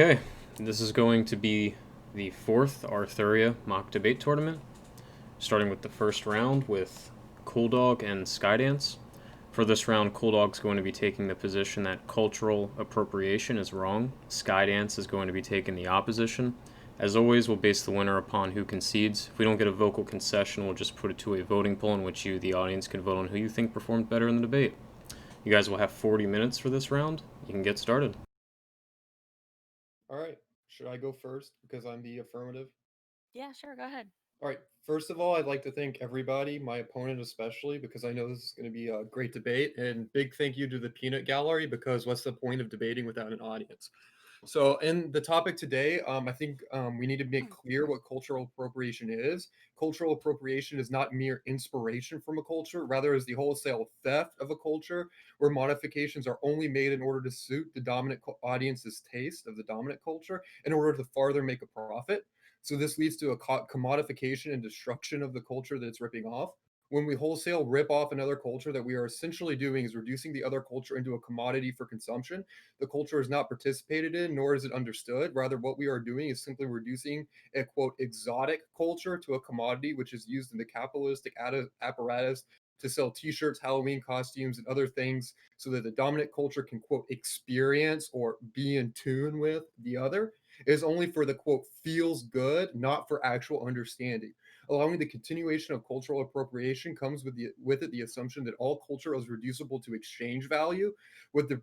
Okay, this is going to be the fourth Arthuria mock debate tournament, starting with the first round with CoolDog and Skyedance. For this round, CoolDog's going to be taking the position that cultural appropriation is wrong. Skydance is going to be taking the opposition. As always, we'll base the winner upon who concedes. If we don't get a vocal concession, we'll just put it to a voting poll in which you, the audience, can vote on who you think performed better in the debate. You guys will have 40 minutes for this round. You can get started. All right. Should I go first because I'm the affirmative? Yeah, sure, go ahead. All right. First of all, I'd like to thank everybody, my opponent especially, because I know this is going to be a great debate. And big thank you to the Peanut Gallery because what's the point of debating without an audience? So, in the topic today, I think we need to make clear what cultural appropriation is. Cultural appropriation is not mere inspiration from a culture, rather, is the wholesale theft of a culture, where modifications are only made in order to suit the dominant audience's taste of the dominant culture in order to farther make a profit. So, this leads to a commodification and destruction of the culture that it's ripping off. When we wholesale rip off another culture, that we are essentially doing is reducing the other culture into a commodity for consumption. The culture is not participated in, nor is it understood. Rather, what we are doing is simply reducing a quote exotic culture to a commodity which is used in the capitalistic apparatus to sell t-shirts, Halloween costumes, and other things so that the dominant culture can quote experience or be in tune with the other. It is only for the quote feels good, not for actual understanding. Allowing the continuation of cultural appropriation comes with it the assumption that all culture is reducible to exchange value. What the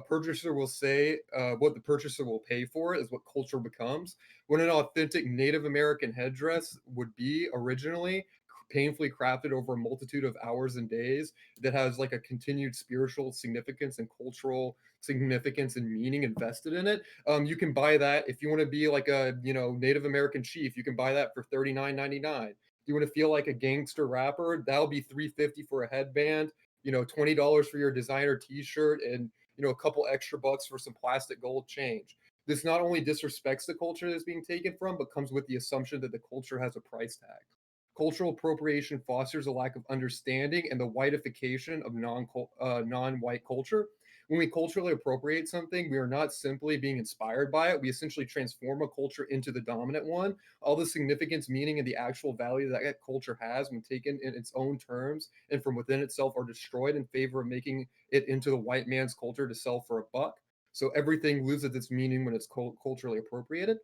purchaser will say, what the purchaser will pay for, is what culture becomes. What an authentic Native American headdress would be originally, painfully crafted over a multitude of hours and days, that has like a continued spiritual significance and cultural significance and meaning invested in it. You can buy that if you want to be like a Native American chief. You can buy that for $39.99. You want to feel like a gangster rapper? That'll be $350 for a headband. $20 for your designer T-shirt, and a couple extra bucks for some plastic gold change. This not only disrespects the culture that's being taken from, but comes with the assumption that the culture has a price tag. Cultural appropriation fosters a lack of understanding and the whiteification of non-white culture. When we culturally appropriate something, we are not simply being inspired by it. We essentially transform a culture into the dominant one. All the significance, meaning, and the actual value that that culture has when taken in its own terms and from within itself are destroyed in favor of making it into the white man's culture to sell for a buck. So everything loses its meaning when it's culturally appropriated.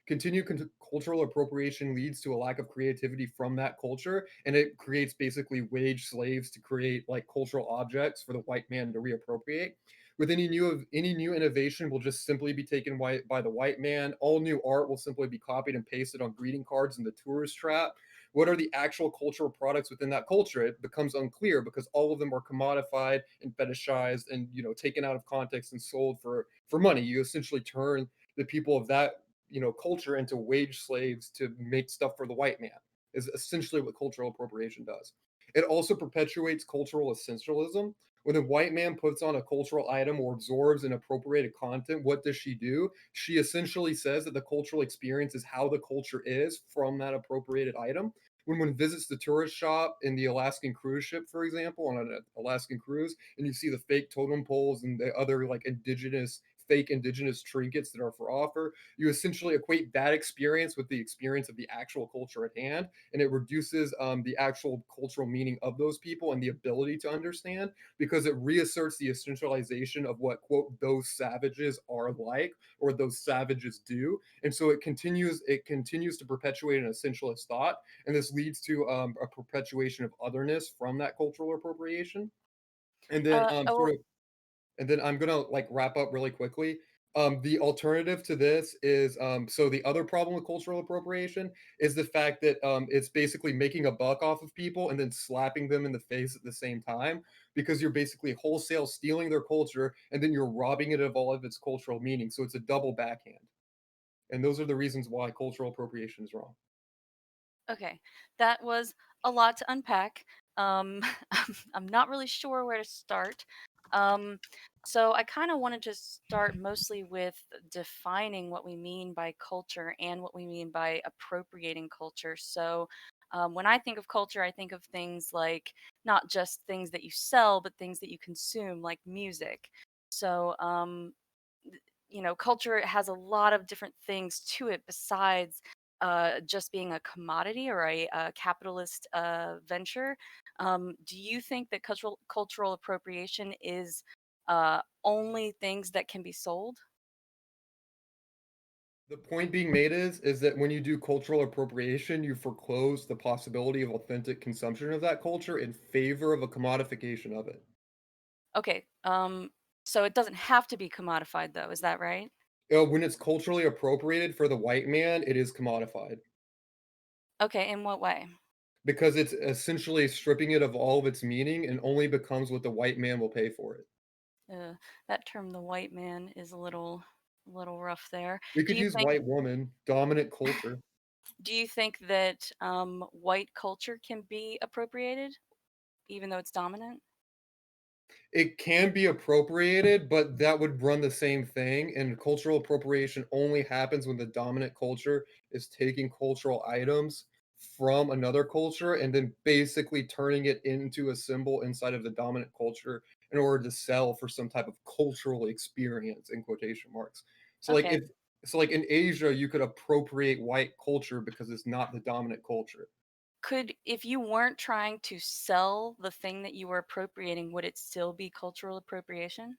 Continued cultural appropriation leads to a lack of creativity from that culture, and it creates basically wage slaves to create like cultural objects for the white man to reappropriate. With any new innovation will just simply be taken by the white man. All new art will simply be copied and pasted on greeting cards in the tourist trap. What are the actual cultural products within that culture? It becomes unclear because all of them are commodified and fetishized and taken out of context and sold for money. You essentially turn the people of that culture into wage slaves to make stuff for the white man, is essentially what cultural appropriation does. It also perpetuates cultural essentialism. When a white man puts on a cultural item or absorbs an appropriated content, what does she do? She essentially says that the cultural experience is how the culture is from that appropriated item. When one visits the tourist shop in the Alaskan cruise ship, for example, on an Alaskan cruise, and you see the fake totem poles and the other like fake indigenous trinkets that are for offer, you essentially equate that experience with the experience of the actual culture at hand, and it reduces the actual cultural meaning of those people and the ability to understand, because it reasserts the essentialization of what quote those savages are like, or those savages do. And so it continues to perpetuate an essentialist thought, and this leads to a perpetuation of otherness from that cultural appropriation. And then Oh, I'm gonna like wrap up really quickly. The alternative to this is so the other problem with cultural appropriation is the fact that it's basically making a buck off of people and then slapping them in the face at the same time, because you're basically wholesale stealing their culture and then you're robbing it of all of its cultural meaning. So it's a double backhand. And those are the reasons why cultural appropriation is wrong. okay. That was a lot to unpack. I'm not really sure where to start. Um, so I kind of wanted to start mostly with defining what we mean by culture and what we mean by appropriating culture. So when I think of culture, I think of things like not just things that you sell, but things that you consume, like music. So culture has a lot of different things to it besides just being a commodity or a capitalist venture. Do you think that cultural appropriation is only things that can be sold? The point being made is that when you do cultural appropriation, you foreclose the possibility of authentic consumption of that culture in favor of a commodification of it. Okay, so it doesn't have to be commodified, though. Is that right? When it's culturally appropriated for the white man, it is commodified Okay, in what way? because it's essentially stripping it of all of its meaning and only becomes what the white man will pay for it. That term, the white man, is a little rough there. We Do could you use think white woman, dominant culture. do you think that white culture can be appropriated, even though it's dominant? It can be appropriated, but that would run the same thing, and cultural appropriation only happens when the dominant culture is taking cultural items from another culture and then basically turning it into a symbol inside of the dominant culture in order to sell for some type of cultural experience in quotation marks. So like Okay. if so like in Asia, you could appropriate white culture because it's not the dominant culture. Could if you weren't trying to sell the thing that you were appropriating, would it still be cultural appropriation?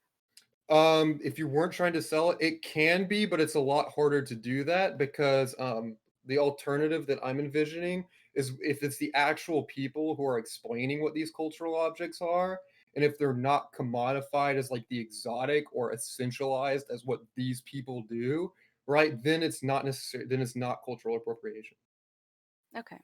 If you weren't trying to sell it, it can be, but it's a lot harder to do that because the alternative that I'm envisioning is if it's the actual people who are explaining what these cultural objects are, and if they're not commodified as like the exotic or essentialized as what these people do, right? Then it's not necessary. Then it's not cultural appropriation. Okay.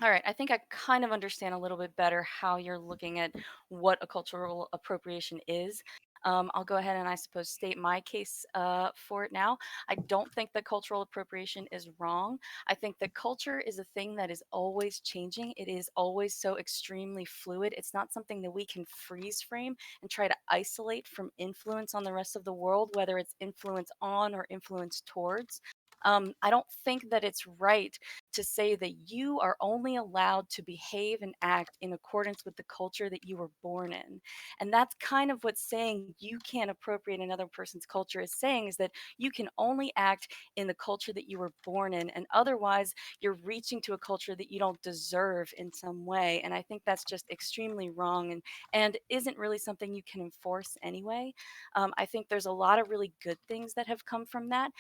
All right, I think I kind of understand a little bit better how you're looking at what a cultural appropriation is. I'll go ahead and I suppose state my case for it now. I don't think that cultural appropriation is wrong. I think that culture is a thing that is always changing. It is always so extremely fluid. It's not something that we can freeze frame and try to isolate from influence on the rest of the world, whether it's influence on or influence towards. I don't think that it's right to say that you are only allowed to behave and act in accordance with the culture that you were born in. And that's kind of what saying you can't appropriate another person's culture is saying, is that you can only act in the culture that you were born in. And otherwise, you're reaching to a culture that you don't deserve in some way. And I think that's just extremely wrong and isn't really something you can enforce anyway. I think there's a lot of really good things that have come from that.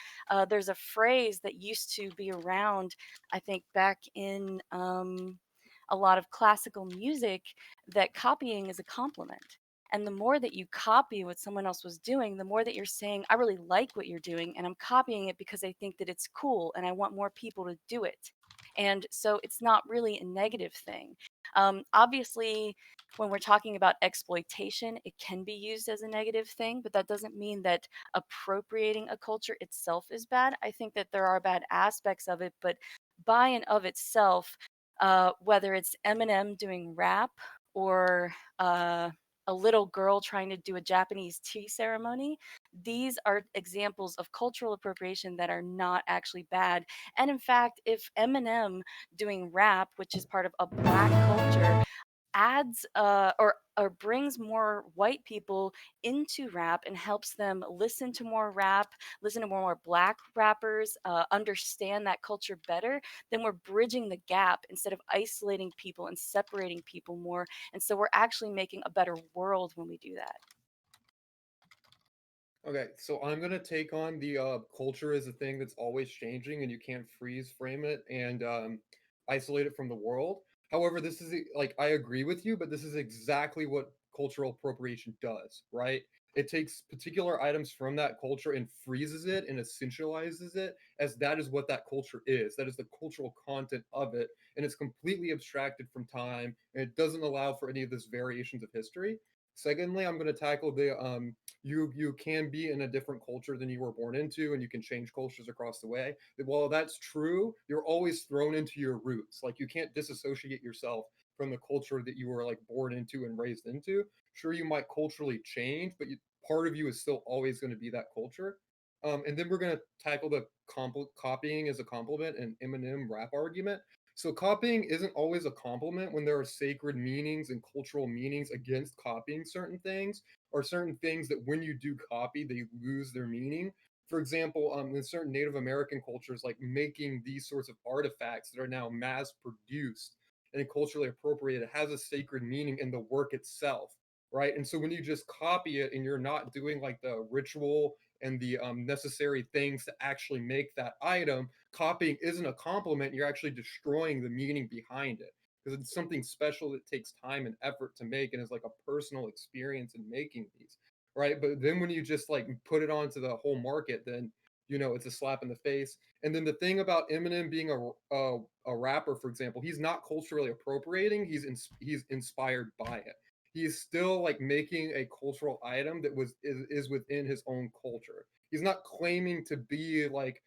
There's a phrase that used to be around, I think, back in a lot of classical music, that copying is a compliment. And the more that you copy what someone else was doing, the more that you're saying, I really like what you're doing, and I'm copying it because I think that it's cool and I want more people to do it. And so it's not really a negative thing. Obviously, when we're talking about exploitation, it can be used as a negative thing, but that doesn't mean that appropriating a culture itself is bad. I think that there are bad aspects of it, but by and of itself, whether it's Eminem doing rap or a little girl trying to do a Japanese tea ceremony, these are examples of cultural appropriation that are not actually bad. And in fact, if Eminem doing rap, which is part of a black culture, adds or brings more white people into rap and helps them listen to more rap, listen to more black rappers, understand that culture better, then we're bridging the gap instead of isolating people and separating people more. And so we're actually making a better world when we do that. Okay, so I'm gonna take on the culture as a thing that's always changing and you can't freeze frame it and isolate it from the world. However, this is like I agree with you, but this is exactly what cultural appropriation does, right? It takes particular items from that culture and freezes it and essentializes it as that is what that culture is. That is the cultural content of it, and it's completely abstracted from time and it doesn't allow for any of this variations of history. Secondly, I'm going to tackle the you can be in a different culture than you were born into and you can change cultures across the way. While that's true, you're always thrown into your roots. Like you can't disassociate yourself from the culture that you were like born into and raised into. Sure, you might culturally change, but part of you is still always going to be that culture. And then we're gonna tackle the copying as a compliment and Eminem rap argument. So copying isn't always a compliment when there are sacred meanings and cultural meanings against copying certain things, or certain things that when you do copy, they lose their meaning. For example, in certain Native American cultures, like making these sorts of artifacts that are now mass produced and culturally appropriated has a sacred meaning in the work itself, right? And so when you just copy it and you're not doing like the ritual and the necessary things to actually make that item, copying isn't a compliment. You're actually destroying the meaning behind it because it's something special that takes time and effort to make and is like a personal experience in making these, right? But then when you just like put it onto the whole market, then it's a slap in the face. And then the thing about Eminem being a rapper, for example, he's not culturally appropriating. He's inspired by it. He's still like making a cultural item that is within his own culture. He's not claiming to be like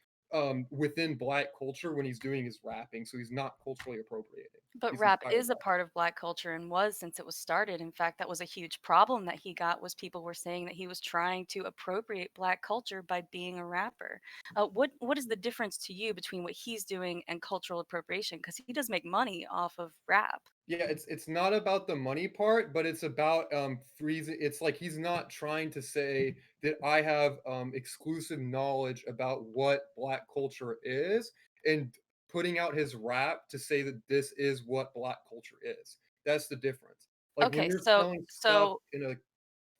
within black culture when he's doing his rapping, so he's not culturally appropriating. But He's rap inspired is by a part of Black culture and was since it was started. In fact, that was a huge problem that he got was people were saying that he was trying to appropriate Black culture by being a rapper. What is the difference to you between what he's doing and cultural appropriation? Because he does make money off of rap. Yeah, it's not about the money part, but it's about freezing. It's like he's not trying to say that I have exclusive knowledge about what black culture is and putting out his rap to say that this is what black culture is. That's the difference. Like when Okay, you're so selling stuff so in a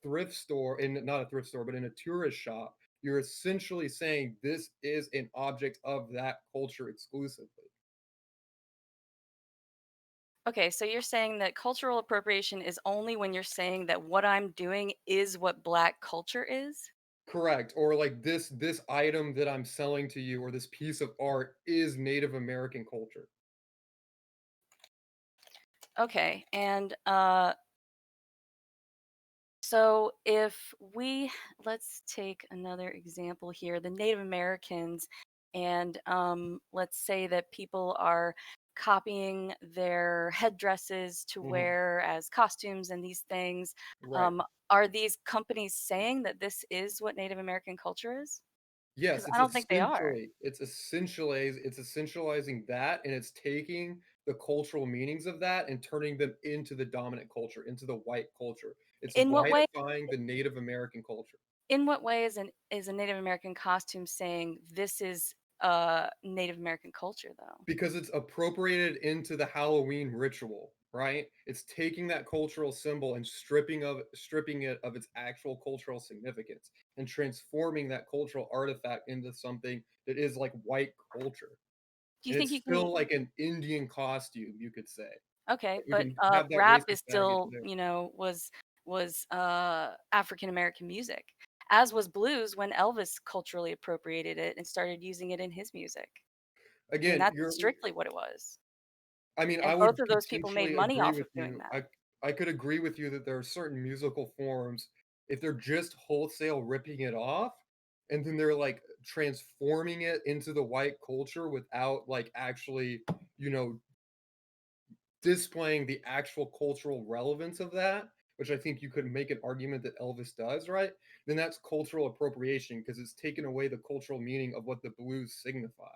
thrift store, in not a thrift store, but in a tourist shop, you're essentially saying this is an object of that culture exclusively. okay, so you're saying that cultural appropriation is only when you're saying that what I'm doing is what Black culture is? Correct. Or like this item that I'm selling to you or this piece of art is Native American culture. Okay, and so if we let's take another example here, the Native Americans, and let's say that people are copying their headdresses to Mhm. wear as costumes and these things. Right. Um, are these companies saying that this is what Native American culture is? Because Yes, I don't think they are. it's essentializing that and it's taking the cultural meanings of that and turning them into the dominant culture, into the white culture. It's In what way? whitefying the Native American culture. In what way is a Native American costume saying this is Native American culture though? Because it's appropriated into the Halloween ritual, right? It's taking that cultural symbol and stripping it of its actual cultural significance and transforming that cultural artifact into something that is like white culture. Do you And think it's you can? still like an Indian costume, you could say. Okay, We but can have that rap is racist baggage still, there. was African American music, as was blues when Elvis culturally appropriated it and started using it in his music. I mean, Again, that's you're strictly what it was. I mean, I And would both of those people made potentially money agree off with of doing you. that. I could agree with you that there are certain musical forms, if they're just wholesale ripping it off, and then they're like transforming it into the white culture without like actually, you know, displaying the actual cultural relevance of that, which I think you could make an argument that Elvis does, right? Then that's cultural appropriation because it's taken away the cultural meaning of what the blues signify.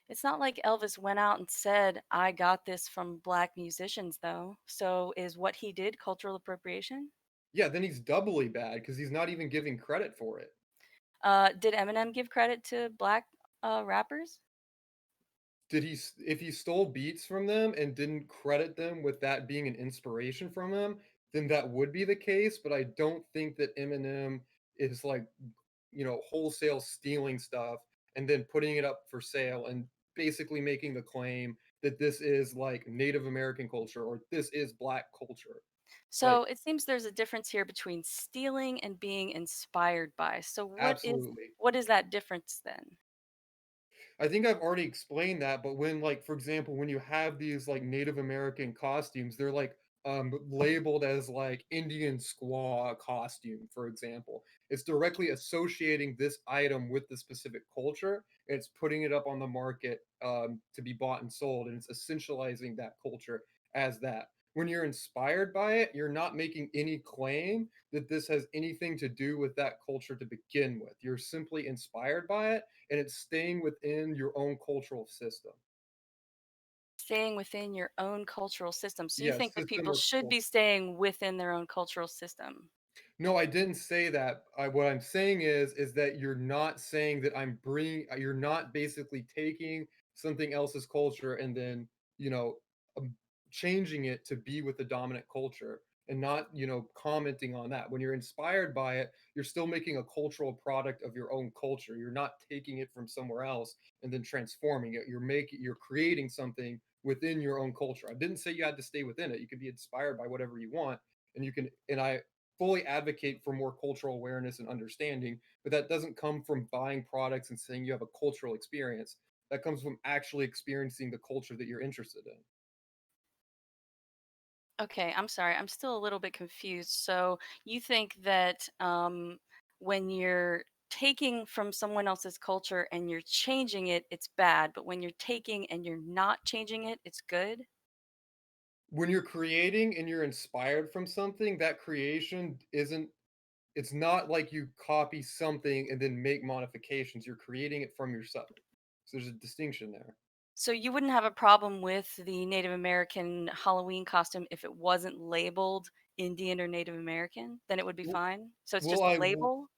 It's not like Elvis went out and said, "I got this from black musicians," though. So is what he did cultural appropriation? Yeah, then he's doubly bad because he's not even giving credit for it. Did Eminem give credit to black rappers? If he stole beats from them and didn't credit them with that being an inspiration from him, then that would be the case, but I don't think that Eminem is like, wholesale stealing stuff and then putting it up for sale and basically making the claim that this is like Native American culture or this is black culture. Like So it seems there's a difference here between stealing and being inspired by. So absolutely. what is that difference then? I think I've already explained that, but when like for example, when you have these like Native American costumes, they're like labeled as like Indian squaw costume, for example. It's directly associating this item with the specific culture, and it's putting it up on the market to be bought and sold, and it's essentializing that culture as that. When you're inspired by it, you're not making any claim that this has anything to do with that culture to begin with. You're simply inspired by it, and it's staying within your own cultural system. Staying within your own cultural system. So you Yeah, think that system people or should be culture. staying within their own cultural system. No, I didn't say that. What I'm saying is that you're not saying that I'm bringing. You're not basically taking something else's culture and then you know um, changing it to be with the dominant culture and not commenting on that. When you're inspired by it, you're still making a cultural product of your own culture. You're not taking it from somewhere else and then transforming it. You're creating something within your own culture. I didn't say you had to stay within it. You could be inspired by whatever you want, and you can. And I fully advocate for more cultural awareness and understanding, but that doesn't come from buying products and saying you have a cultural experience. That comes from actually experiencing the culture that you're interested in. Okay, I'm sorry. I'm still a little bit confused. So you think that when you're taking from someone else's culture and you're changing it, it's bad, but when you're taking and you're not changing it, it's good? When you're creating and you're inspired from something, that creation isn't it's not like you copy something and then make modifications. You're creating it from yourself. So there's a distinction there. So you wouldn't have a problem with the Native American Halloween costume if it wasn't labeled Indian or Native American? Then it would be W- fine. So it's Well, just a label?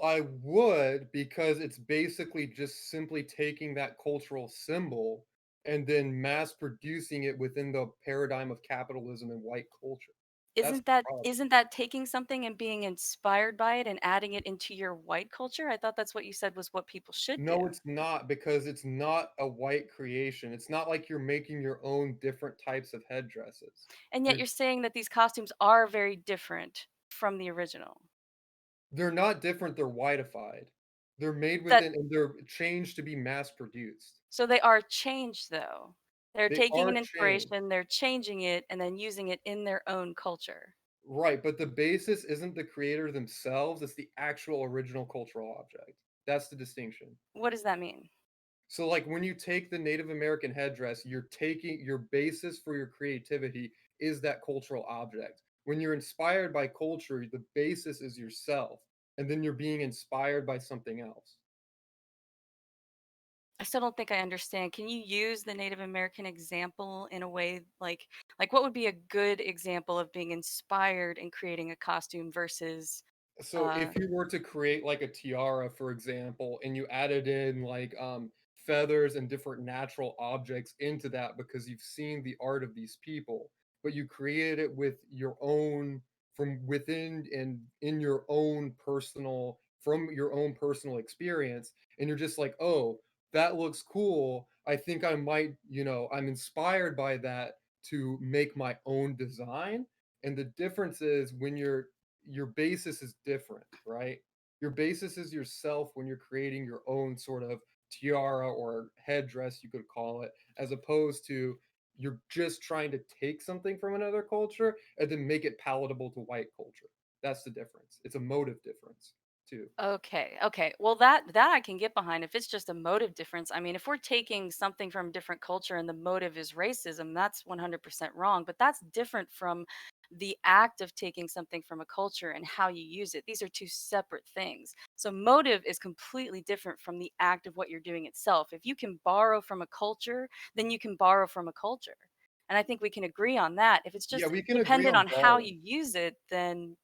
I would, because it's basically just simply taking that cultural symbol and then mass producing it within the paradigm of capitalism and white culture. That's Isn't the that problem. isn't that taking something and being inspired by it and adding it into your white culture? I thought that's what you said was what people should do. No, it's not, because it's not a white creation. It's not like you're making your own different types of headdresses. And yet They're you're saying that these costumes are very different from the original. they're not different, they're whiteified. They're made That within and they're changed to be mass produced. so they are changed though. They're They taking are an changed. inspiration, they're changing it and then using it in their own culture. Right, but the basis isn't the creator themselves, it's the actual original cultural object. That's the distinction. What does that mean? So, like, when you take the Native American headdress, you're taking your basis for your creativity is that cultural object. When you're inspired by culture, the basis is yourself, and then you're being inspired by something else. I still don't think I understand. Can you use the Native American example in a way like what would be a good example of being inspired in creating a costume versus So uh if you were to create like a tiara, for example, and you added in like feathers and different natural objects into that because you've seen the art of these people, but you created it with your own from within and in your own personal from your own personal experience, and you're just like, "Oh, that looks cool. I think I might, I'm inspired by that to make my own design." And the difference is when your basis is different, right? Your basis is yourself when you're creating your own sort of tiara or headdress, you could call it, as opposed to you're just trying to take something from another culture and then make it palatable to white culture. That's the difference. It's a motive difference, too. Okay, okay. Well, that I can get behind if it's just a motive difference. I mean, if we're taking something from a different culture and the motive is racism, that's 100% wrong, but that's different from the act of taking something from a culture and how you use it. These are two separate things. So motive is completely different from the act of what you're doing itself. If you can borrow from a culture, then you can borrow from a culture. And I think we can agree on that. If it's Yeah, just we can agree dependent on on how borrowing. you use it, then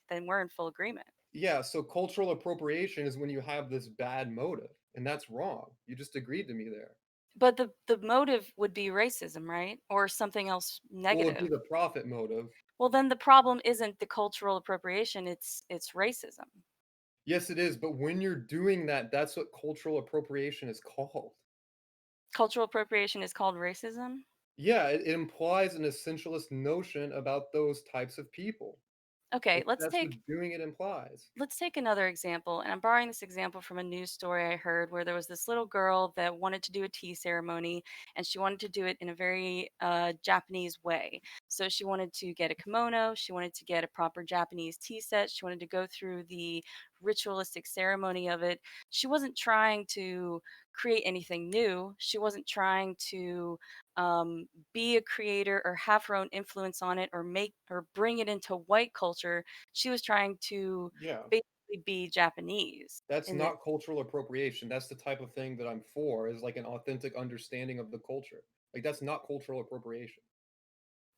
we're in full agreement. Yeah, so cultural appropriation is when you have this bad motive, and that's wrong. You just agreed to me there. But the motive would be racism, right? Or something else Well, it'd be negative. the profit motive. Well, then the problem isn't the cultural appropriation, it's racism. Yes, it is, but when you're doing that, that's what cultural appropriation is called. Cultural appropriation is called racism. Yeah, it implies an essentialist notion about those types of people. Okay, That's what doing it implies. let's take another example, and I'm borrowing this example from a news story I heard where there was this little girl that wanted to do a tea ceremony, and she wanted to do it in a very Japanese way. So she wanted to get a kimono, she wanted to get a proper Japanese tea set, she wanted to go through the ritualistic ceremony of it. She wasn't trying to create anything new. She wasn't trying to be a creator or have her own influence on it or make or bring it into white culture. She was trying to Yeah. basically be Japanese. That's And that not cultural appropriation. That's the type of thing that I'm for, is like an authentic understanding of the culture. Like that's not cultural appropriation.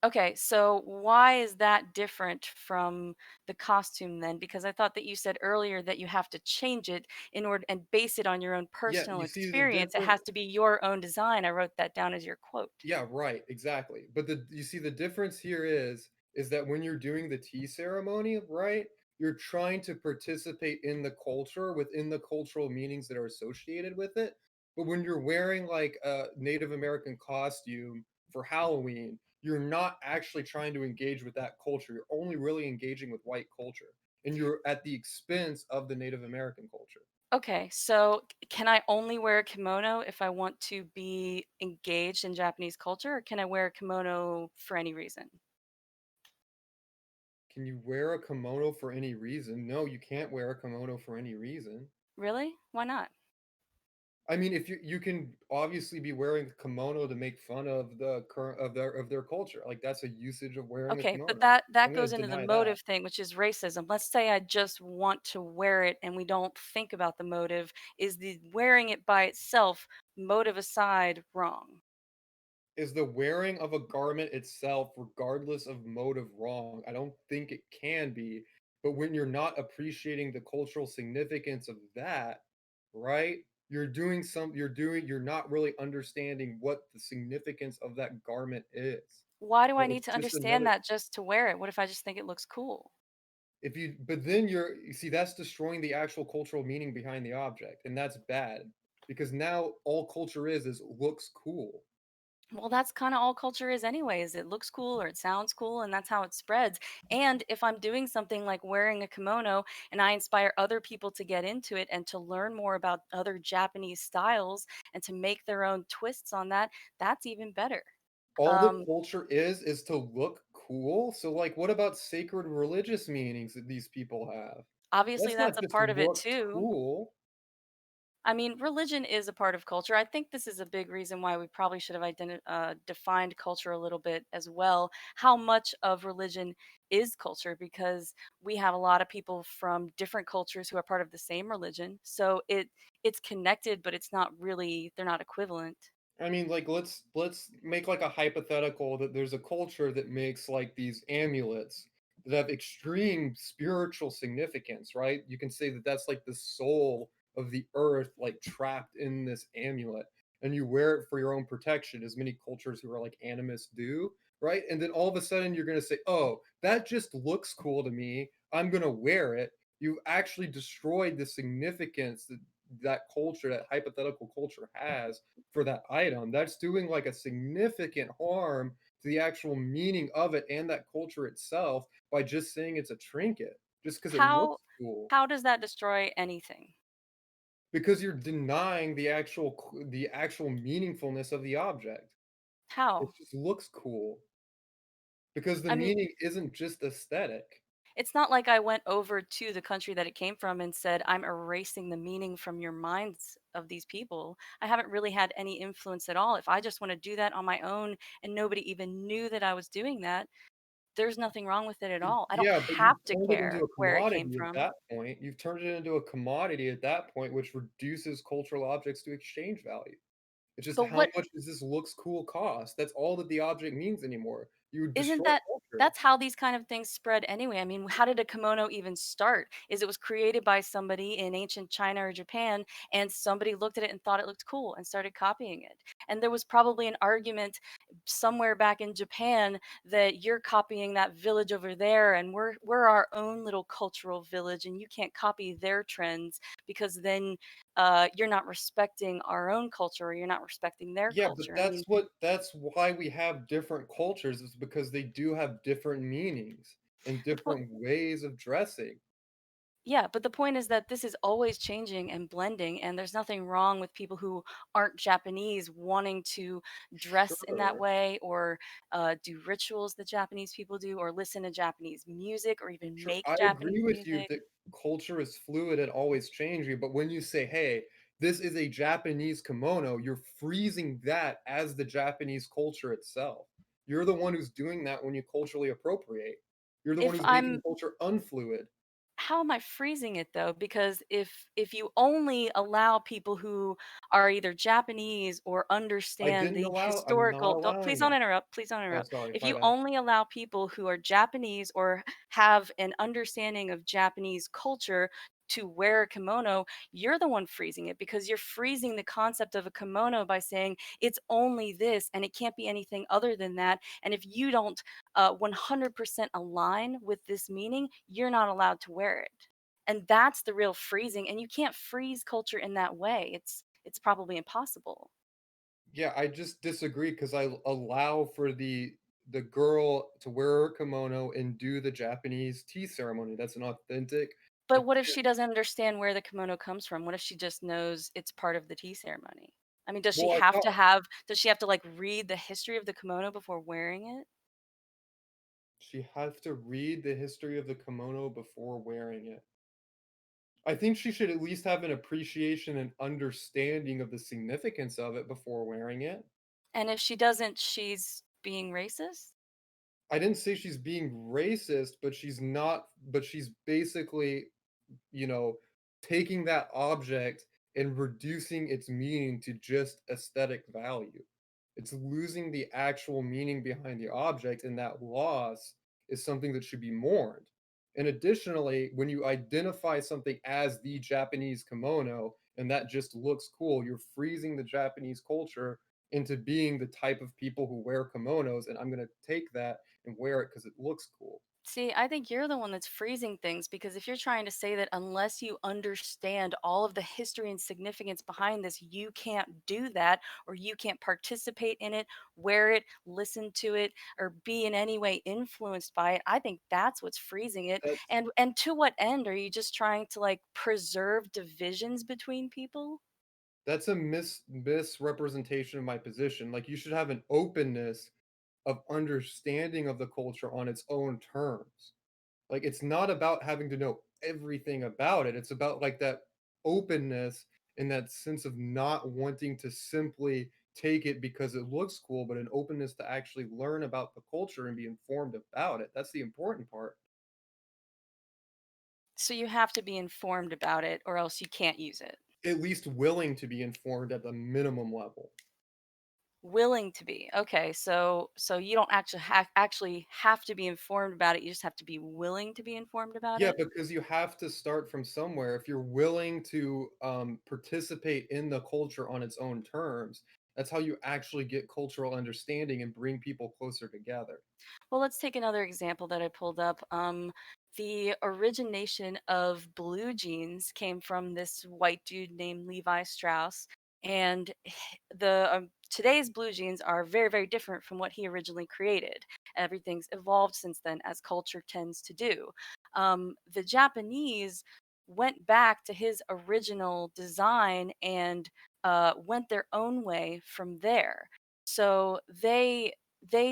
okay, so why is that different from the costume then? Because I thought that you said earlier that you have to change it in order and base it on your own Yeah, personal you see the experience. It difference. has to be your own design. I wrote that down as your quote. Yeah, right, exactly. But the you see the difference here is that when you're doing the tea ceremony, right? You're trying to participate in the culture within the cultural meanings that are associated with it. But when you're wearing like a Native American costume for Halloween, you're not actually trying to engage with that culture. You're only really engaging with white culture. And you're at the expense of the Native American culture. Okay, so can I only wear a kimono if I want to be engaged in Japanese culture, or can I wear a kimono for any reason? Can you wear a kimono for any reason? No, you can't wear a kimono for any reason. Really? Why not? I mean, if you can obviously be wearing a kimono to make fun of the current of their culture. Like that's a usage of wearing a Okay, but kimono. that I'm gonna goes into the deny that. motive thing, which is racism. Let's say I just want to wear it and we don't think about the motive. Is the wearing it by itself, motive aside, wrong? Is the wearing of a garment itself, regardless of motive, wrong? I don't think it can be. But when you're not appreciating the cultural significance of that, right? You're not really understanding what the significance of that garment is. Why do I Right? need It's to just understand another. that just to wear it? What if I just think it looks cool? If you but then you see that's destroying the actual cultural meaning behind the object, and that's bad because now all culture is looks cool. Well, that's kind of all culture is anyways. It looks cool or it sounds cool and that's how it spreads. And if I'm doing something like wearing a kimono and I inspire other people to get into it and to learn more about other Japanese styles and to make their own twists on that, that's even better. All the Um, culture is to look cool. So like what about sacred religious meanings that these people have? Obviously That's that's not a just part of it look too. cool. I mean, religion is a part of culture. I think this is a big reason why we probably should have defined culture a little bit as well. How much of religion is culture? Because we have a lot of people from different cultures who are part of the same religion. So it's connected, but it's not really. They're not equivalent. I mean, like let's make like a hypothetical that there's a culture that makes like these amulets that have extreme spiritual significance, right? You can say that that's like the soul of the earth, like trapped in this amulet, and you wear it for your own protection, as many cultures who are like animists do, right? And then all of a sudden you're gonna say, "Oh, that just looks cool to me. I'm gonna wear it." You actually destroyed the significance that that culture, that hypothetical culture has for that item. That's doing like a significant harm to the actual meaning of it and that culture itself by just saying it's a trinket, just because it How looks cool. how does that destroy anything? Because you're denying the actual meaningfulness of the object. It How? just looks cool because the I mean, meaning isn't just aesthetic. it's not like I went over to the country that it came from and said, "I'm erasing the meaning from your minds of these people." I haven't really had any influence at all. If I just want to do that on my own and nobody even knew that I was doing that, there's nothing wrong with it at all. I don't Yeah, but you've have to turned it into care a where it came commodity at from. that point. You've turned it into a commodity at that point, which reduces cultural objects to exchange value. It's just But how what much does this looks cool cost? That's all that the object means anymore. You isn't destroy that culture. that's how these kind of things spread anyway. I mean, how did a kimono even start? Is it was created by somebody in ancient China or Japan, and somebody looked at it and thought it looked cool and started copying it. And there was probably an argument somewhere back in Japan that you're copying that village over there, and we're our own little cultural village, and you can't copy their trends because then you're not respecting our own culture or you're not respecting their Yeah, but culture. I mean, that's why we have different cultures is because they do have different meanings and the point different ways of dressing. Yeah, but the point is that this is always changing and blending, and there's nothing wrong with people who aren't Japanese wanting to dress in that Sure. way or do rituals that Japanese people do or listen to Japanese music or even Sure, make I agree Japanese with you music. that culture is fluid and always changing, but when you say, "Hey, this is a Japanese kimono, you're freezing that as the Japanese culture itself. You're the one who's doing that when you culturally appropriate. You're the one If who's making I'm culture unfluid. How am I freezing it though? Because if you only allow people who are either Japanese or understand the I'm not historical, please allowing don't that. interrupt, please don't Oh, interrupt. sorry, If my you bad. only allow people who are Japanese or have an understanding of Japanese culture to wear a kimono, you're the one freezing it because you're freezing the concept of a kimono by saying it's only this and it can't be anything other than that. And if you don't 100% align with this meaning, you're not allowed to wear it. And that's the real freezing. And you can't freeze culture in that way. It's probably impossible. Yeah, I just disagree because I allow for the girl to wear her kimono and do the Japanese tea ceremony. That's an authentic. But Like, what if she doesn't understand where the kimono comes from? What if she just knows it's part of the tea ceremony? I mean, well, I thought does she have to like read the history of the kimono before wearing it? she have to read the history of the kimono before wearing it. I think she should at least have an appreciation and understanding of the significance of it before wearing it. And if she doesn't, she's being racist? I didn't say she's being racist, but she's not, but she's basically, you know, taking that object and reducing its meaning to just aesthetic value. It's losing the actual meaning behind the object, and that loss is something that should be mourned. And additionally, when you identify something as the Japanese kimono and that just looks cool, you're freezing the Japanese culture into being the type of people who wear kimonos. And I'm going to take that and wear it because it looks cool. See, I think you're the one that's freezing things because if you're trying to say that unless you understand all of the history and significance behind this, you can't do that or you can't participate in it, wear it, listen to it, or be in any way influenced by it, I think that's what's freezing it. That's And to what end? Are you just trying to like preserve divisions between people? that's a misrepresentation of my position. Like you should have an openness of understanding of the culture on its own terms. Like it's not about having to know everything about it. It's about like that openness and that sense of not wanting to simply take it because it looks cool, but an openness to actually learn about the culture and be informed about it. That's the important part. So you have to be informed about it or else you can't use it. At least willing to be informed at the minimum level. Willing to be. Okay, so you don't actually have to be informed about it, you just have to be willing to be informed about Yeah, it? because you have to start from somewhere. If you're willing to participate in the culture on its own terms, that's how you actually get cultural understanding and bring people closer together. Well, let's take another example that I pulled up. The origination of blue jeans came from this white dude named Levi Strauss, and the today's blue jeans are very, very different from what he originally created. Everything's evolved since then, as culture tends to do. The Japanese went back to his original design and went their own way from there. So they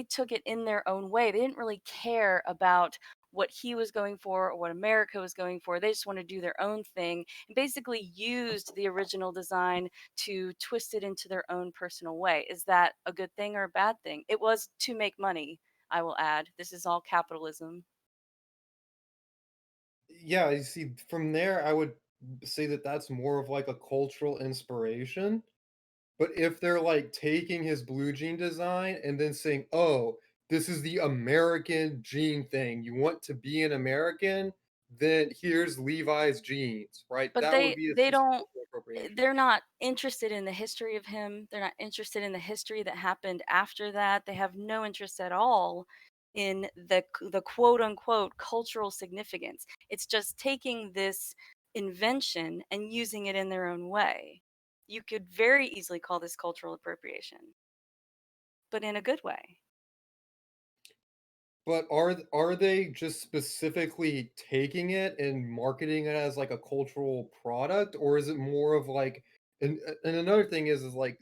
took it in their own way. They didn't really care about what he was going for or what America was going for. They just wanted to do their own thing and basically used the original design to twist it into their own personal way. Is that a good thing or a bad thing? It was to make money, I will add. This is all capitalism. Yeah, you see, from there, I would say that that's more of like a cultural inspiration. But if they're like taking his blue jean design and then saying, oh, this is the American jean thing, you want to be an American, then here's Levi's jeans, right? But That would be they just don't cultural appropriation. they're not interested in the history of him. They're not interested in the history that happened after that. They have no interest at all in the quote unquote cultural significance. It's just taking this invention and using it in their own way. You could very easily call this cultural appropriation, but in a good way. But are they just specifically taking it and marketing it as like a cultural product, or is it more of like and another thing is like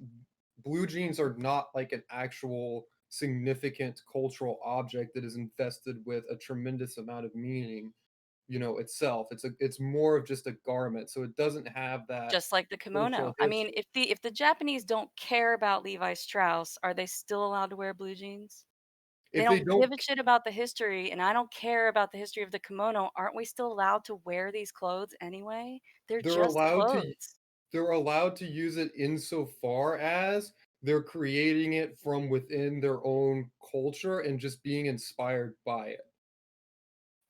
blue jeans are not like an actual significant cultural object that is invested with a tremendous amount of meaning. itself. It's more of just a garment, so it doesn't have that Just like the cultural kimono. I mean, history. if the Japanese don't care about Levi Strauss, are they still allowed to wear blue jeans? They If they don't give don't a shit about the history, and I don't care about the history of the kimono. Aren't we still allowed to wear these clothes anyway? They're they're just allowed to clothes. they're allowed to use it insofar as they're creating it from within their own culture and just being inspired by it.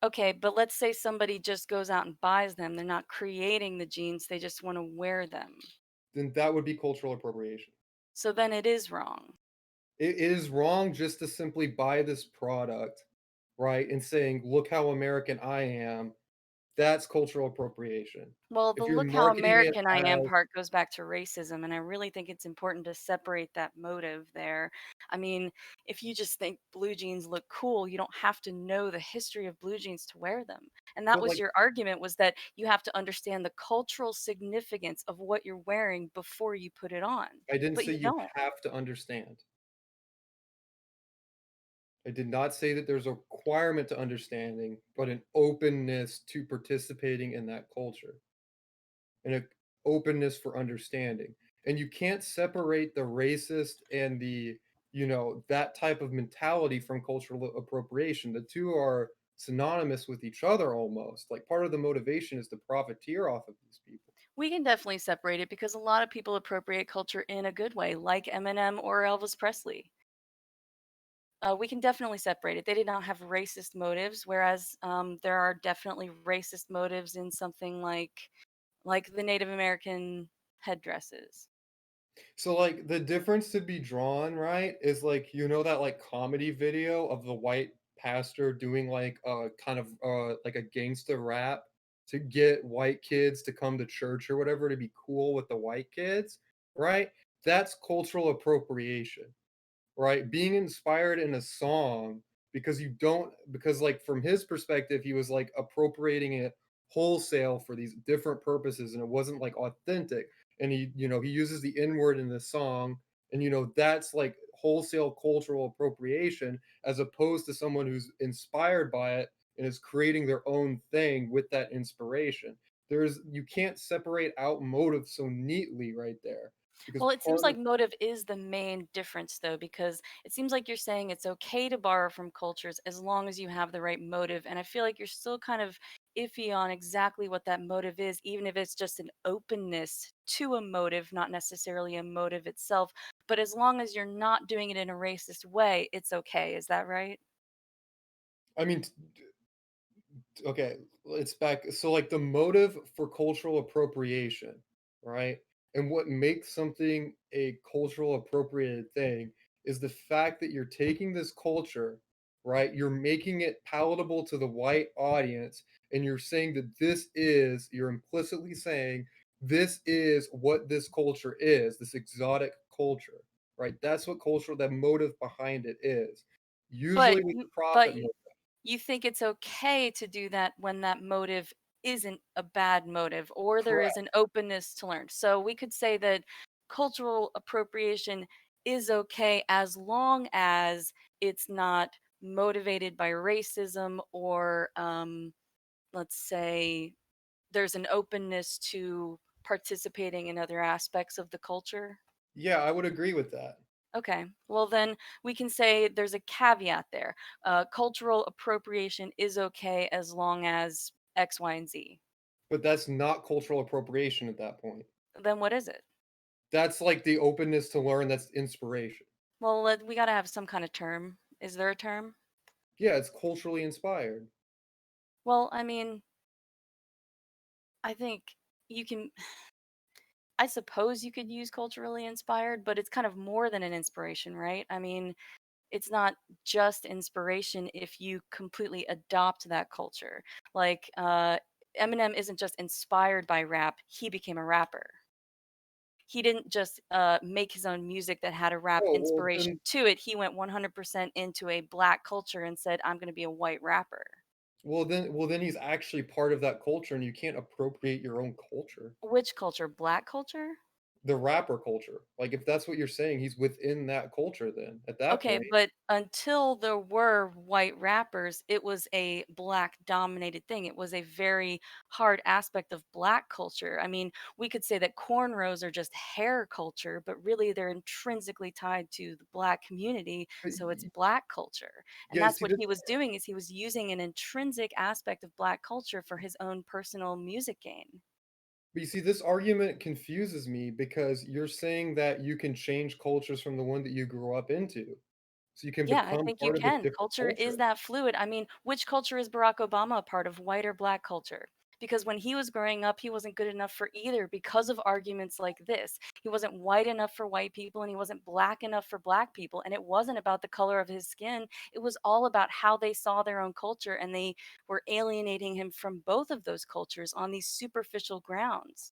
Okay, but let's say somebody just goes out and buys them. They're not creating the jeans, they just want to wear them. Then that would be cultural appropriation. So then it is wrong. It is wrong just to simply buy this product, right, and saying, "Look how American I am." That's cultural appropriation. Well, the If you're look how marketing it American I am as part goes back to racism, and I really think it's important to separate that motive there. I mean, if you just think blue jeans look cool, you don't have to know the history of blue jeans to wear them. And that but, was like, your argument, was that you have to understand the cultural significance of what you're wearing before you put it on. I didn't But say you you don't. have to understand. I did not say that there's a requirement to understanding, but an openness to participating in that culture and a openness for understanding. And you can't separate the racist and that type of mentality from cultural appropriation. The two are synonymous with each other almost. Like part of the motivation is to profiteer off of these people. We can definitely separate it because a lot of people appropriate culture in a good way, like Eminem or Elvis Presley. We can definitely separate it. They did not have racist motives, whereas there are definitely racist motives in something like the Native American headdresses. So, like, the difference to be drawn, right, is like, that like comedy video of the white pastor doing like a kind of like a gangsta rap to get white kids to come to church or whatever to be cool with the white kids, right? That's cultural appropriation, right? Being inspired in a song because like from his perspective, he was like appropriating it wholesale for these different purposes and it wasn't like authentic. And he uses the N word in the song, and that's like wholesale cultural appropriation as opposed to someone who's inspired by it and is creating their own thing with that inspiration. You can't separate out motive so neatly right there because Well, it seems part of like motive is the main difference, though, because it seems like you're saying it's okay to borrow from cultures as long as you have the right motive. And I feel like you're still kind of iffy on exactly what that motive is, even if it's just an openness to a motive, not necessarily a motive itself. But as long as you're not doing it in a racist way, it's okay. Is that right? I mean, okay, it's back. So, like, the motive for cultural appropriation, right? And what makes something a cultural appropriated thing is the fact that you're taking this culture, right? You're making it palatable to the white audience, and you're saying that you're implicitly saying this is what this culture is, this exotic culture, right? That's what that motive behind it is. But Usually with you, the profit but motive. you think it's okay to do that when that motive isn't a bad motive or there is Correct. an openness to learn. So we could say that cultural appropriation is okay as long as it's not motivated by racism or, let's say, there's an openness to participating in other aspects of the culture. Yeah, I would agree with that. Okay, well then we can say there's a caveat there. Cultural appropriation is okay as long as X, Y, and Z. But that's not cultural appropriation at that point. Then what is it? That's like the openness to learn, that's inspiration. Well, we got to have some kind of term. Is there a term? Yeah, it's culturally inspired. Well, I mean, I think you can, I suppose you could use culturally inspired, but it's kind of more than an inspiration, right? I mean, it's not just inspiration if you completely adopt that culture. Like, Eminem isn't just inspired by rap, he became a rapper. He didn't just make his own music that had a rap Oh, well then inspiration to it. He went 100% into a black culture and said, I'm going to be a white rapper. well then he's actually part of that culture and you can't appropriate your own culture. Which culture? Black culture? the rapper culture. Like, if that's what you're saying, he's within that culture then, at that Okay, point. but until there were white rappers, it was a black dominated thing. It was a very hard aspect of black culture. I mean, we could say that cornrows are just hair culture, but really they're intrinsically tied to the black community, But so it's y black culture. And yeah, that's see, what this he was doing is he was using an intrinsic aspect of black culture for his own personal music gain. but you see, this argument confuses me because you're saying that you can change cultures from the one that you grew up into. So you can Yeah, I become think you part of a can. different Culture is culture. that fluid. I mean, which culture is Barack Obama a part of, white or black culture? Because when he was growing up, he wasn't good enough for either because of arguments like this. He wasn't white enough for white people and he wasn't black enough for black people. And it wasn't about the color of his skin, it was all about how they saw their own culture. And they were alienating him from both of those cultures on these superficial grounds.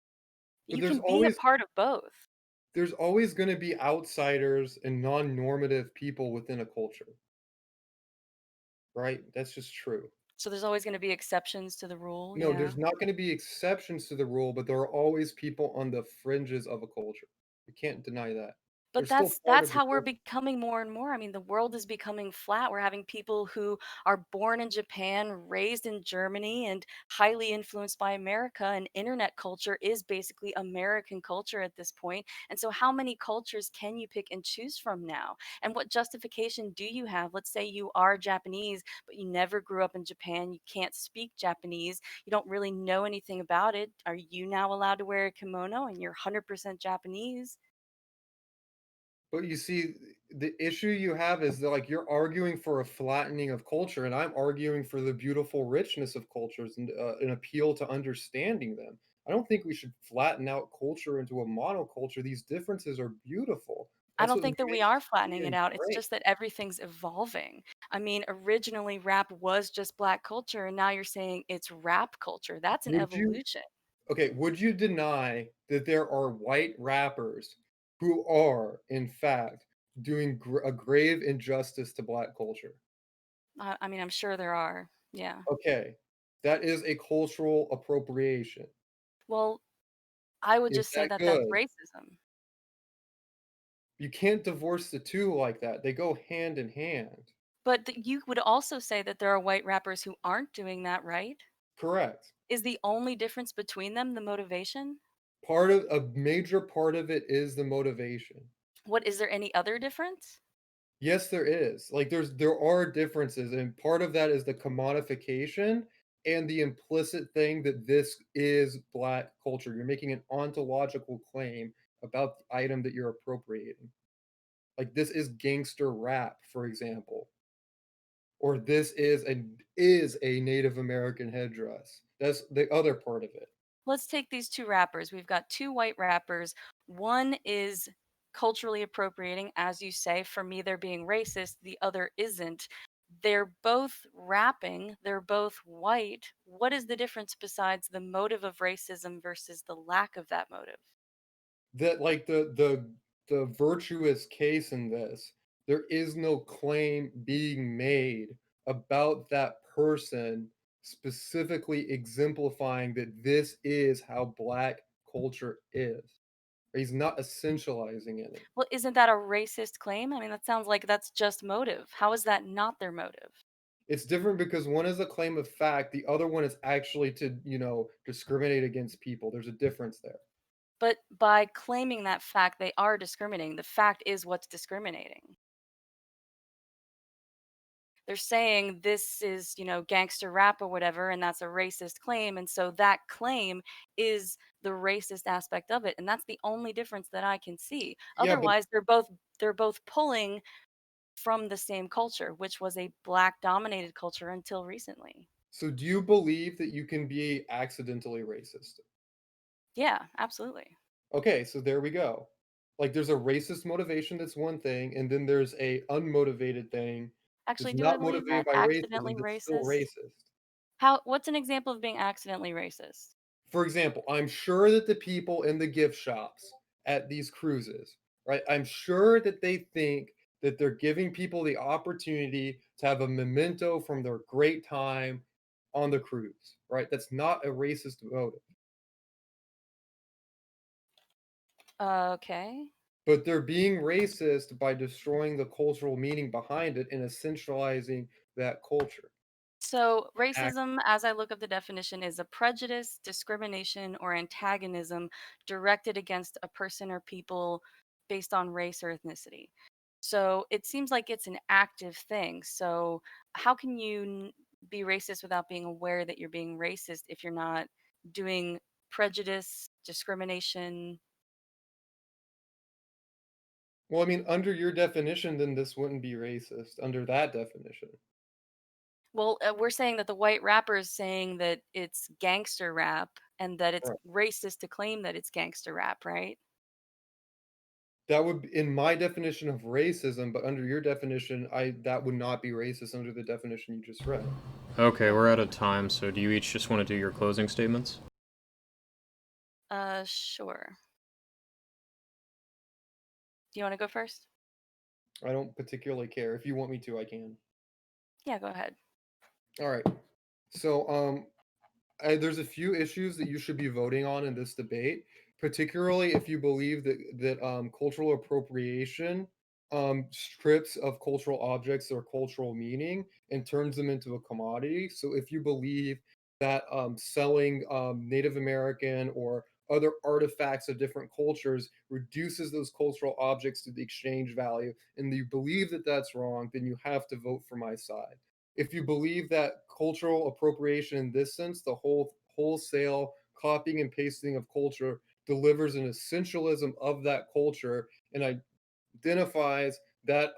But You can be a part of both. there's always gonna be outsiders and non-normative people within a culture, right? That's just true. So there's always going to be exceptions to the rule. No, Yeah. there's not gonna be exceptions to the rule, but there are always people on the fringes of a culture. You can't deny that. They're But still that's part that's of the how we're culture. becoming more and more. I mean, the world is becoming flat. We're having people who are born in Japan, raised in Germany, and highly influenced by America. And internet culture is basically American culture at this point. And so, how many cultures can you pick and choose from now? And what justification do you have? Let's say you are Japanese, but you never grew up in Japan. You can't speak Japanese. You don't really know anything about it. Are you now allowed to wear a kimono and you're 100% Japanese? But you see, the issue you have is that, like, you're arguing for a flattening of culture, and I'm arguing for the beautiful richness of cultures and an appeal to understanding them. I don't think we should flatten out culture into a monoculture. These differences are beautiful. I That's don't what think that we makes are flattening it humans out. It's great. just that everything's evolving. I mean, originally rap was just black culture, and now you're saying it's rap culture. That's an Would you evolution. Okay, would you deny that there are white rappers who are, in fact, doing a grave injustice to black culture? I mean, I'm sure there are. Yeah. Okay, that is a cultural appropriation. Well, I would Is just say that that that's good? racism. You can't divorce the 2 like that, they go hand in hand. But you would also say that there are white rappers who aren't doing that, right? Correct. Is the only difference between them the motivation? Part of a major part of it is the motivation. What is there any other difference? Yes, there is. Like, there are differences, and part of that is the commodification and the implicit thing that this is Black culture. You're making an ontological claim about the item that you're appropriating. Like, this is gangster rap, for example, or this is a Native American headdress. That's the other part of it. Let's take these two rappers. We've got two white rappers. One is culturally appropriating, as you say. For me, they're being racist. The other isn't. They're both rapping. They're both white. What is the difference besides the motive of racism versus the lack of that motive? That, like, the virtuous case in this, there is no claim being made about that person specifically exemplifying that this is how Black culture is. He's not essentializing in it. Well, isn't that a racist claim? I mean, that sounds like that's just motive. How is that not their motive? It's different because one is a claim of fact, the other one is actually to, discriminate against people. There's a difference there. But by claiming that fact, they are discriminating. The fact is what's discriminating. They're saying this is, gangster rap or whatever, and that's a racist claim. And so that claim is the racist aspect of it. And that's the only difference that I can see. Yeah, but Otherwise, they're both pulling from the same culture, which was a black dominated culture until recently. so do you believe that you can be accidentally racist? Yeah, absolutely. Okay, so there we go. Like, there's a racist motivation that's one thing, and then there's a unmotivated thing Actually, that's do I not believe motivated that by accidentally racism that's still racist? racist. What's an example of being accidentally racist? For example, I'm sure that the people in the gift shops at these cruises, right? I'm sure that they think that they're giving people the opportunity to have a memento from their great time on the cruise, right? That's not a racist motive. Okay. But they're being racist by destroying the cultural meaning behind it and essentializing that culture. So, Act- racism, as I look up the definition, is a prejudice, discrimination, or antagonism directed against a person or people based on race or ethnicity. So, it seems like it's an active thing. So, how can you be racist without being aware that you're being racist if you're not doing prejudice, discrimination? Well, I mean, under your definition, then this wouldn't be racist under that definition. Well, we're saying that the white rapper is saying that it's gangster rap and that it's Right. racist to claim that it's gangster rap, right? That would be in my definition of racism, but under your definition, I that would not be racist under the definition you just read. Okay, we're out of time, so do you each just want to do your closing statements? Sure. Do you want to go first? I don't particularly care. If you want me to, I can. Yeah, go ahead. All right. So, there's a few issues that you should be voting on in this debate, particularly if you believe that cultural appropriation strips of cultural objects their cultural meaning and turns them into a commodity. So if you believe that selling Native American or other artifacts of different cultures reduces those cultural objects to the exchange value, and you believe that that's wrong, then you have to vote for my side. If you believe that cultural appropriation in this sense, the wholesale copying and pasting of culture delivers an essentialism of that culture and identifies that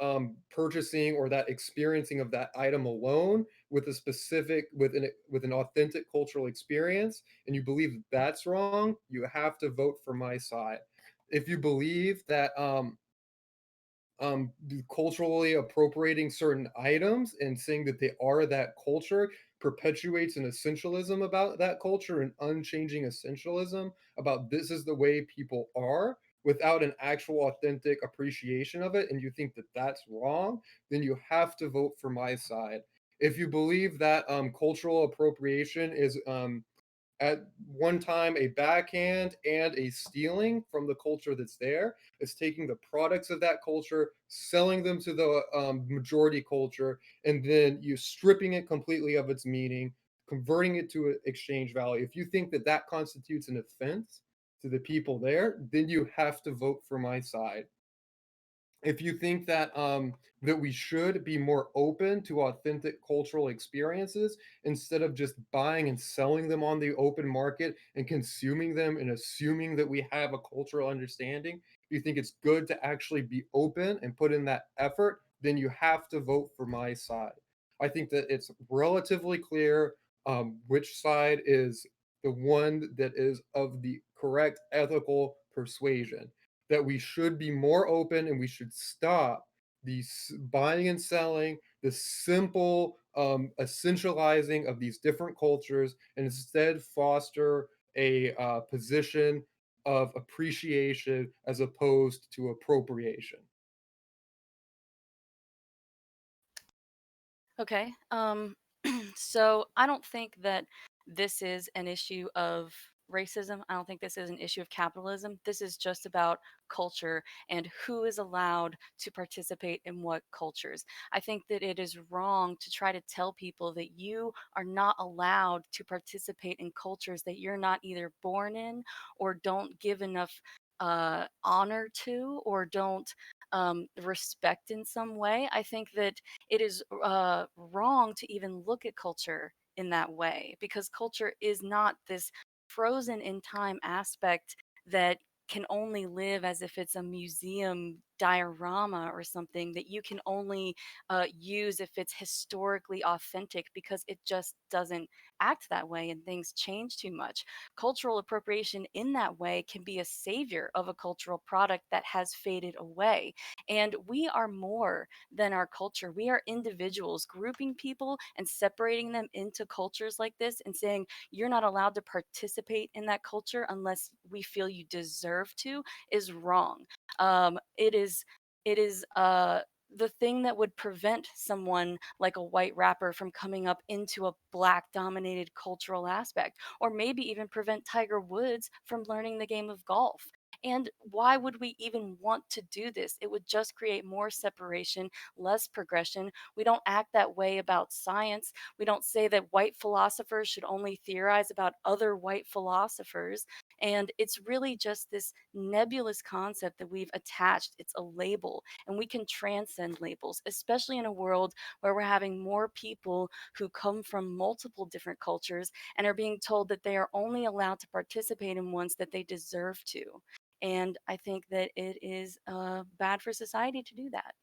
purchasing or that experiencing of that item alone with a specific with an authentic cultural experience, and you believe that that's wrong, you have to vote for my side. If you believe that culturally appropriating certain items and saying that they are that culture perpetuates an essentialism about that culture, an unchanging essentialism about this is the way people are without an actual authentic appreciation of it, and you think that that's wrong, then you have to vote for my side. If you believe that cultural appropriation is at one time a backhand and a stealing from the culture that's there. It's taking the products of that culture, selling them to the majority culture, and then you stripping it completely of its meaning, converting it to an exchange value. If you think that that constitutes an offense to the people there, then you have to vote for my side. If you think that we should be more open to authentic cultural experiences instead of just buying and selling them on the open market and consuming them and assuming that we have a cultural understanding, if you think it's good to actually be open and put in that effort, then you have to vote for my side. I think that it's relatively clear which side is the one that is of the correct ethical persuasion, that we should be more open and we should stop the buying and selling, the simple essentializing of these different cultures, and instead foster a position of appreciation as opposed to appropriation. Okay. So I don't think that this is an issue of racism. I don't think this is an issue of capitalism. This is just about culture and who is allowed to participate in what cultures. I think that it is wrong to try to tell people that you are not allowed to participate in cultures that you're not either born in or don't give enough honor to or don't respect in some way. I think that it is wrong to even look at culture in that way because culture is not this frozen in time aspect that can only live as if it's a museum diorama or something that you can only use if it's historically authentic because it just doesn't act that way and things change too much. Cultural appropriation in that way can be a savior of a cultural product that has faded away. And we are more than our culture. We are individuals. Grouping people and separating them into cultures like this and saying you're not allowed to participate in that culture unless we feel you deserve to is wrong. It is the thing that would prevent someone like a white rapper from coming up into a black dominated cultural aspect, or maybe even prevent Tiger Woods from learning the game of golf. And why would we even want to do this? It would just create more separation, less progression. We don't act that way about science. We don't say that white philosophers should only theorize about other white philosophers. And it's really just this nebulous concept that we've attached. It's a label, and we can transcend labels, especially in a world where we're having more people who come from multiple different cultures and are being told that they are only allowed to participate in ones that they deserve to. And I think that it is bad for society to do that.